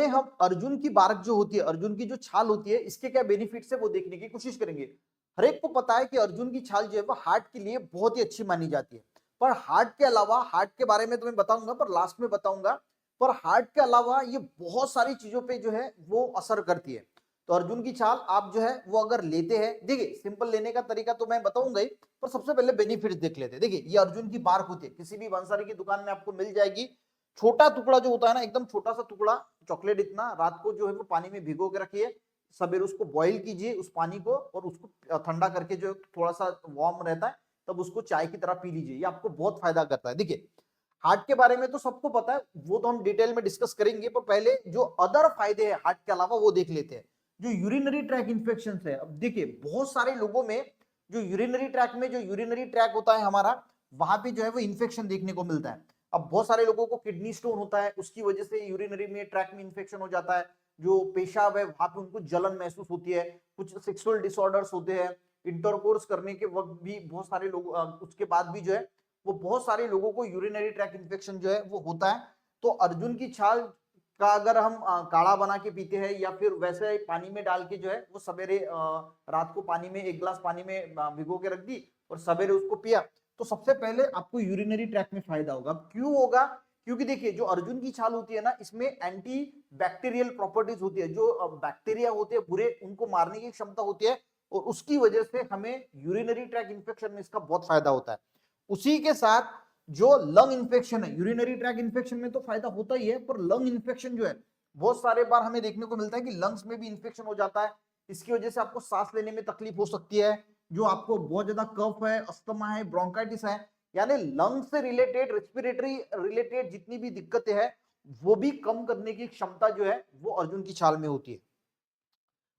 में हम अर्जुन की बारक जो होती है, अर्जुन की जो छाल होती है, इसके क्या बेनिफिट्स है वो देखने की कोशिश करेंगे। हर एक को पता है कि अर्जुन की छाल जो है वो हार्ट के लिए बहुत ही अच्छी मानी जाती है। पर हार्ट के अलावा, हार्ट के बारे में तो मैं बताऊंगा पर लास्ट में बताऊंगा, पर हार्ट के अलावा ये बहुत सारी चीजों पे जो है वो असर करती है। तो अर्जुन की छाल आप जो है वो अगर लेते हैं, देखिए सिंपल लेने का तरीका तो मैं बताऊंगा ही, पर सबसे पहले बेनिफिट्स देख लेते हैं। देखिए ये अर्जुन की बार्क होती है, किसी भी बंसारी की दुकान में आपको मिल जाएगी। छोटा टुकड़ा जो होता है ना, एकदम छोटा सा टुकड़ा, चॉकलेट इतना, रात को जो है वो पानी में भिगो के रखिए, सवेरे उसको बॉईल कीजिए उस पानी को, और उसको ठंडा करके जो थोड़ा सा वार्म रहता है तब उसको चाय की तरह पी लीजिए, ये आपको बहुत फायदा करता है। देखिए हार्ट के बारे में तो सबको पता है, वो तो हम डिटेल में डिस्कस करेंगे, पर पहले जो अदर फायदे हैं हार्ट के अलावा वो देख लेते हैं। जो यूरिनरी ट्रैक इन्फेक्शन है, अब देखिए बहुत सारे लोगों में जो यूरिनरी ट्रैक में, जो यूरिनरी ट्रैक होता है हमारा, वहां पे जो है वो इन्फेक्शन देखने को मिलता है। अब बहुत सारे लोगों को किडनी स्टोन होता है, उसकी वजह से यूरिनरी में ट्रैक में इन्फेक्शन हो जाता है। जो पेशाब है वहां पे उनको जलन महसूस होती है। कुछ सेक्सुअल डिसऑर्डर्स होते हैं, इंटरकोर्स करने के वक्त भी बहुत सारे लोग, उसके बाद भी जो है वो बहुत सारे लोगों को यूरिनरी ट्रैक इन्फेक्शन जो है वो होता है। तो अर्जुन की छाल का अगर हम काढ़ा बना के पीते हैं, या फिर वैसे पानी में डाल के जो है वो सवेरे, रात को पानी में, एक गिलास पानी में भिगो के रख दी और सवेरे उसको पिया, तो सबसे पहले आपको यूरिनरी ट्रैक में फायदा होगा। क्यों होगा? क्योंकि देखिए जो अर्जुन की छाल होती है ना, इसमें एंटी बैक्टीरियल प्रॉपर्टीज होती है, जो बैक्टीरिया होते हैं बुरे, उनको मारने की क्षमता होती है, और उसकी वजह से हमें यूरिनरी ट्रैक इन्फेक्शन में इसका बहुत फायदा होता है। उसी के साथ जो लंग इन्फेक्शन है, यूरिनरी ट्रैक इन्फेक्शन में तो फायदा होता ही है, पर लंग इन्फेक्शन जो है बहुत सारे बार हमें देखने को मिलता है कि लंग्स में भी इन्फेक्शन हो जाता है। इसकी वजह से आपको सांस लेने में तकलीफ हो सकती है। जो आपको बहुत ज्यादा कफ है, अस्थमा है, ब्रोंकाइटिस है, यानी लंग से रिलेटेड, रेस्पिरेटरी रिलेटेड जितनी भी दिक्कतें हैं, वो भी कम करने की क्षमता जो है वो अर्जुन की छाल में होती है।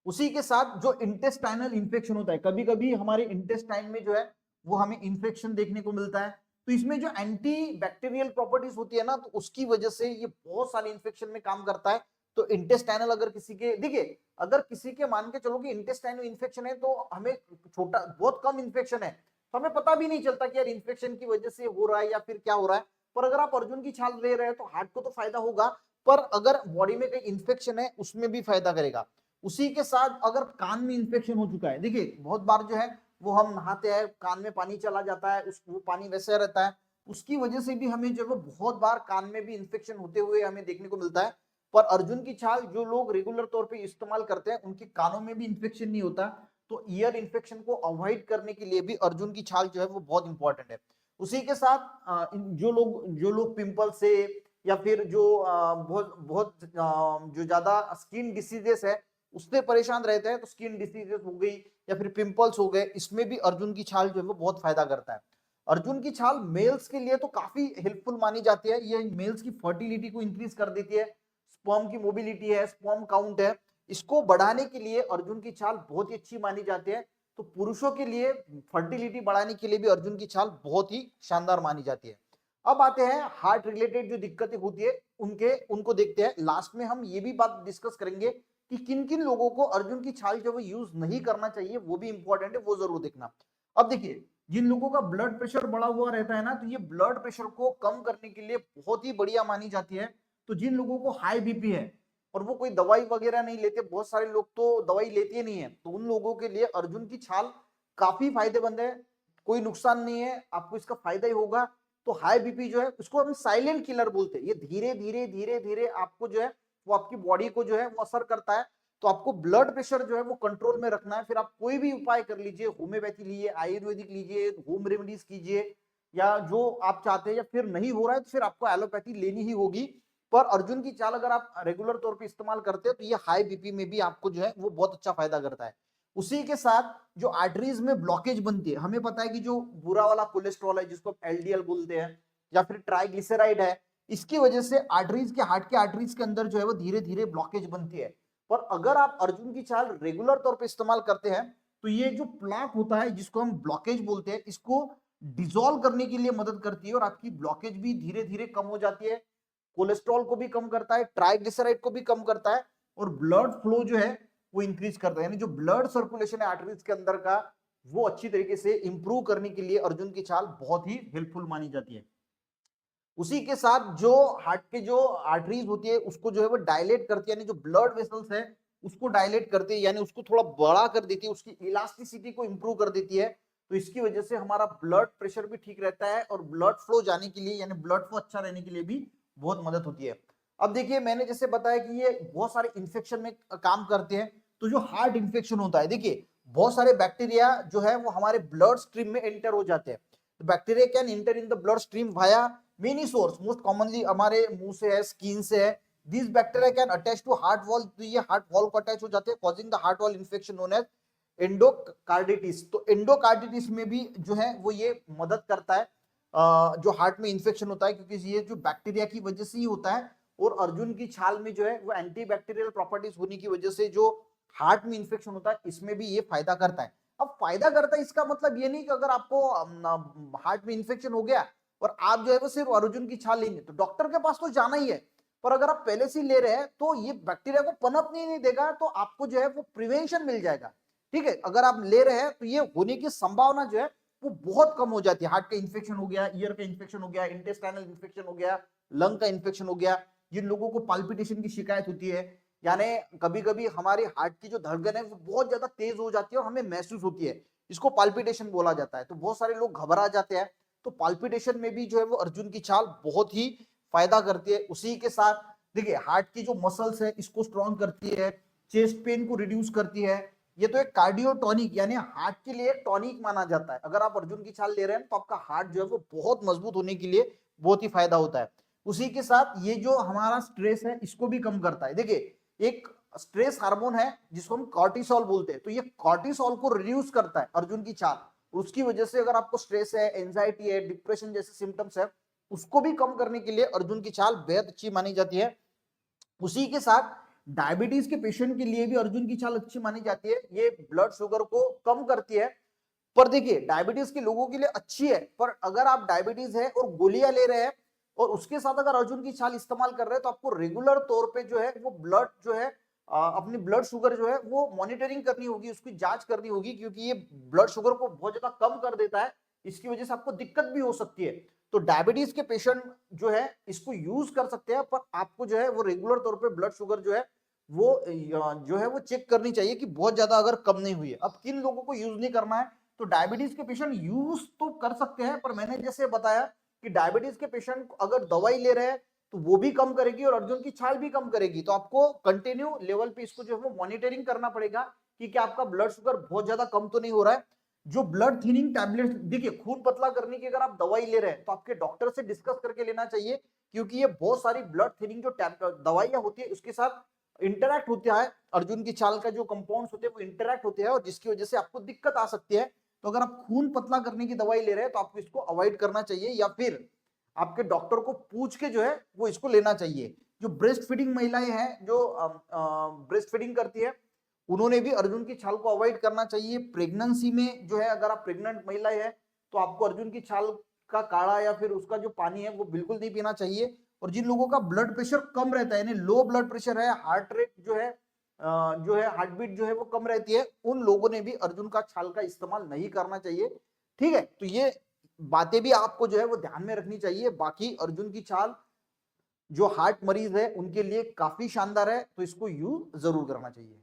उसी के साथ जो इंटेस्टाइनल इंफेक्शन होता है, कभी कभी हमारे इंटेस्टाइन में जो है वो हमें इंफेक्शन देखने को मिलता है, तो इसमें जो एंटी बैक्टीरियल प्रॉपर्टीज होती है ना, तो उसकी वजह से ये बहुत सारे इंफेक्शन में काम करता है। तो इंटेस्टाइनल अगर किसी के, देखिए अगर किसी के मान के चलो कि इंटेस्टाइनल इंफेक्शन है, तो हमें छोटा बहुत कम इंफेक्शन है तो हमें पता भी नहीं चलता कि यार इंफेक्शन की वजह से हो रहा है या फिर क्या हो रहा है। पर अगर आप अर्जुन की छाल ले रहे हैं तो हार्ट को तो फायदा होगा, पर अगर बॉडी में कोई इंफेक्शन है उसमें भी फायदा करेगा। उसी के साथ अगर कान में इंफेक्शन हो चुका है, देखिए बहुत बार जो है वो हम नहाते हैं, कान में पानी चला जाता है, उस वो पानी वैसे रहता है, उसकी वजह से भी हमें जो है बहुत बार कान में भी इंफेक्शन होते हुए हमें देखने को मिलता है। पर अर्जुन की छाल जो लोग रेगुलर तौर पे इस्तेमाल करते हैं उनके कानों में भी इंफेक्शन नहीं होता। तो ईयर इंफेक्शन को अवॉइड करने के लिए भी अर्जुन की छाल जो है वो बहुत इंपॉर्टेंट है। उसी के साथ जो लोग पिंपल से, या फिर जो बहुत बहुत जो ज्यादा स्किन डिसीजेस है उससे परेशान रहते हैं, तो स्किन डिसीजेस हो गई या फिर पिंपल्स हो गए, इसमें भी अर्जुन की छाल जो है वो बहुत फायदा करता है। अर्जुन की छाल मेल्स के लिए तो काफी हेल्पफुल मानी जाती है, ये मेल्स की फर्टिलिटी को इंक्रीज कर देती है, स्पर्म की मोबिलिटी है, स्पर्म काउंट है, इसको बढ़ाने के लिए अर्जुन की छाल बहुत ही अच्छी मानी जाती है। तो पुरुषों के लिए फर्टिलिटी बढ़ाने के लिए भी अर्जुन की छाल बहुत ही शानदार मानी जाती है। अब आते हैं हार्ट रिलेटेड जो दिक्कतें होती है उनको देखते हैं। लास्ट में हम ये भी बात डिस्कस करेंगे कि किन किन लोगों को अर्जुन की छाल जो वो यूज नहीं करना चाहिए, वो भी इंपॉर्टेंट है, वो जरूर देखना। अब देखिए जिन लोगों का ब्लड प्रेशर बढ़ा हुआ रहता है ना, तो ये ब्लड प्रेशर को कम करने के लिए बहुत ही बढ़िया मानी जाती है। तो जिन लोगों को हाई बीपी है और वो कोई दवाई वगैरह नहीं लेते, बहुत सारे लोग तो दवाई लेते नहीं है, तो उन लोगों के लिए अर्जुन की छाल काफी फायदेमंद है। कोई नुकसान नहीं है, आपको इसका फायदा ही होगा। तो हाई बीपी जो है उसको हम साइलेंट किलर बोलते हैं, ये धीरे धीरे धीरे धीरे आपको जो है वो आपकी बॉडी को जो है वो असर करता है। तो आपको ब्लड प्रेशर जो है वो कंट्रोल में रखना है, फिर आप कोई भी उपाय कर लीजिए, होम्योपैथी लीजिए, आयुर्वेदिक लीजिए, होम रेमेडीज कीजिए, या जो आप चाहते हैं, या फिर नहीं हो रहा है तो फिर आपको एलोपैथी लेनी ही होगी। पर अर्जुन की चाल अगर आप रेगुलर तौर पे इस्तेमाल करते हैं तो ये हाई बीपी में भी आपको जो है वो बहुत अच्छा फायदा करता है। उसी के साथ जो आर्टरीज में ब्लॉकेज बनती है, हमें पता है कि जो बुरा वाला कोलेस्ट्रॉल है जिसको एलडीएल बोलते हैं, या फिर ट्राइग्लिसराइड है, इसकी वजह से आर्टरीज के, हार्ट के आर्टरीज के अंदर जो है वो धीरे धीरे ब्लॉकेज बनती है। पर अगर आप अर्जुन की छाल रेगुलर तौर पे इस्तेमाल करते हैं तो ये जो प्लाक होता है जिसको हम ब्लॉकेज बोलते हैं, इसको डिसॉल्व करने के लिए मदद करती है, और आपकी ब्लॉकेज भी धीरे धीरे कम हो जाती है। कोलेस्ट्रॉल को भी कम करता है, ट्राइग्लिसराइड को भी कम करता है, और ब्लड फ्लो जो है वो इंक्रीज करता है, यानी जो ब्लड सर्कुलेशन है आर्टरीज के अंदर का, वो अच्छी तरीके से इंप्रूव करने के लिए अर्जुन की छाल बहुत ही हेल्पफुल मानी जाती है। उसी के साथ जो हार्ट के जो आर्टरीज होती है उसको जो है वो डायलेट करती है, यानी जो ब्लड वेसल्स है उसको डायलेट करती है, यानी उसको थोड़ा बड़ा कर देती है, उसकी इलास्टिसिटी को इंप्रूव कर देती है। तो इसकी वजह से हमारा ब्लड प्रेशर भी ठीक रहता है और ब्लड फ्लो जाने के लिए, यानी ब्लड फ्लो अच्छा रहने के लिए भी बहुत मदद होती है। अब देखिए मैंने जैसे बताया कि ये बहुत सारे इंफेक्शन में काम करते हैं। तो जो हार्ट इंफेक्शन होता है, देखिए बहुत सारे बैक्टीरिया जो है वो हमारे ब्लड स्ट्रीम में एंटर हो जाते हैं। Bacteria can enter in the blood stream via many source, most commonly हमारे मुंह से है, स्किन से है। This bacteria can attach to heart wall, तो ये हार्ट वॉल को अटैच हो जाते हैं, causing the heart wall infection known as endocarditis. तो एंडोकार्डिटिस में भी जो है वो ये मदद करता है जो हार्ट में इंफेक्शन होता है, क्योंकि ये जो बैक्टीरिया की वजह से ही होता है। और अर्जुन की छाल में जो है वो एंटीबैक्टीरियल प्रॉपर्टीज होने की वजह से जो हार्ट में इंफेक्शन होता है इसमें भी ये फायदा करता है। अब फायदा करता है इसका मतलब ये नहीं कि अगर आपको हार्ट में इंफेक्शन हो गया और आप जो है वो सिर्फ अर्जुन की छाल लेंगे तो डॉक्टर के पास तो जाना ही है। पर अगर आप पहले से ले रहे हैं तो ये बैक्टीरिया को पनपने नहीं देगा, तो आपको जो है वो प्रिवेंशन मिल जाएगा। ठीक है, अगर आप ले रहे हैं तो ये होने की संभावना जो है वो बहुत कम हो जाती है। हार्ट का इंफेक्शन हो गया, ईयर का इंफेक्शन हो गया, इंटेस्टाइनल इंफेक्शन हो गया, लंग का इंफेक्शन हो गया, जिन लोगों को पाल्पिटेशन की शिकायत होती है, यानी कभी कभी हमारी हार्ट की जो धड़कन है वो बहुत ज्यादा तेज हो जाती है और हमें महसूस होती है, इसको पाल्पिटेशन बोला जाता है। तो बहुत सारे लोग घबरा जाते हैं। तो पाल्पिटेशन में भी जो है वो अर्जुन की छाल बहुत ही फायदा करती है। उसी के साथ देखिए हार्ट की जो मसल्स है इसको स्ट्रॉन्ग करती है, चेस्ट पेन को रिड्यूस करती है। ये तो एक कार्डियोटॉनिक यानी हार्ट के लिए टॉनिक माना जाता है। अगर आप अर्जुन की छाल ले रहे हैं तो आपका हार्ट जो है वो बहुत मजबूत होने के लिए बहुत ही फायदा होता है। उसी के साथ ये जो हमारा स्ट्रेस है इसको भी कम करता है। देखिए एक स्ट्रेस हार्मोन है जिसको हम कॉर्टिसोल बोलते हैं, तो ये कॉर्टिसोल को रिड्यूस करता है अर्जुन की छाल। उसकी वजह से अगर आपको स्ट्रेस है, एंजाइटी है, डिप्रेशन जैसे सिम्टम्स है, उसको भी कम करने के लिए अर्जुन की छाल बेहद अच्छी मानी जाती है। उसी के साथ डायबिटीज के पेशेंट के लिए भी अर्जुन की छाल अच्छी मानी जाती है। ये ब्लड शुगर को कम करती है। पर देखिए डायबिटीज के लोगों के लिए अच्छी है, पर अगर आप डायबिटीज है और गोलियां ले रहे हैं और उसके साथ अगर अर्जुन की छाल इस्तेमाल कर रहे हैं तो आपको रेगुलर तौर पे जो है वो ब्लड जो है अपनी ब्लड शुगर जो है वो मॉनिटरिंग करनी होगी, उसकी जांच करनी होगी, क्योंकि ये ब्लड शुगर को बहुत ज्यादा कम कर देता है। इसकी वजह से आपको दिक्कत भी हो सकती है। तो डायबिटीज के पेशेंट जो है इसको यूज कर सकते हैं, पर आपको जो है वो रेगुलर तौर पे ब्लड शुगर जो है वो जो है वो चेक करनी चाहिए कि बहुत ज्यादा अगर कम नहीं हुई है। अब किन लोगों को यूज नहीं करना है, तो डायबिटीज के पेशेंट यूज तो कर सकते हैं, पर मैंने जैसे बताया कि डायबिटीज के पेशेंट अगर दवाई ले रहे हैं तो वो भी कम करेगी और अर्जुन की छाल भी कम करेगी। तो आपको कंटिन्यू लेवल पे इसको जो है वो मॉनिटरिंग करना पड़ेगा कि क्या आपका ब्लड शुगर बहुत ज्यादा कम तो नहीं हो रहा है। जो ब्लड थिनिंग टैबलेट, देखिए खून पतला करने की अगर आप दवाई ले रहे हैं तो आपके डॉक्टर से डिस्कस करके लेना चाहिए, क्योंकि ये बहुत सारी ब्लड थिनिंग जो दवाइयां होती है उसके साथ इंटरैक्ट होता है। अर्जुन की छाल का जो कंपाउंड्स होते हैं वो इंटरैक्ट होते हैं और जिसकी वजह से आपको दिक्कत आ सकती है। तो अगर आप खून पतला करने की दवाई ले रहे हैं तो आपको इसको अवॉइड करना चाहिए, या फिर आपके डॉक्टर को पूछ के जो है वो इसको लेना चाहिए। जो ब्रेस्ट फीडिंग महिलाएं हैं जो ब्रेस्ट फीडिंग करती है उन्होंने भी अर्जुन की छाल को अवॉइड करना चाहिए। प्रेगनेंसी में जो है अगर आप प्रेग्नेंट महिलाएं हैं तो आपको अर्जुन की छाल का काढ़ा या फिर उसका जो पानी है वो बिल्कुल नहीं पीना चाहिए। और जिन लोगों का ब्लड प्रेशर कम रहता है, यानी लो ब्लड प्रेशर है, हार्ट रेट जो है हार्ट बीट जो है वो कम रहती है, उन लोगों ने भी अर्जुन का छाल का इस्तेमाल नहीं करना चाहिए। ठीक है, तो ये बातें भी आपको जो है वो ध्यान में रखनी चाहिए। बाकी अर्जुन की छाल जो हार्ट मरीज है उनके लिए काफी शानदार है, तो इसको यूज जरूर करना चाहिए।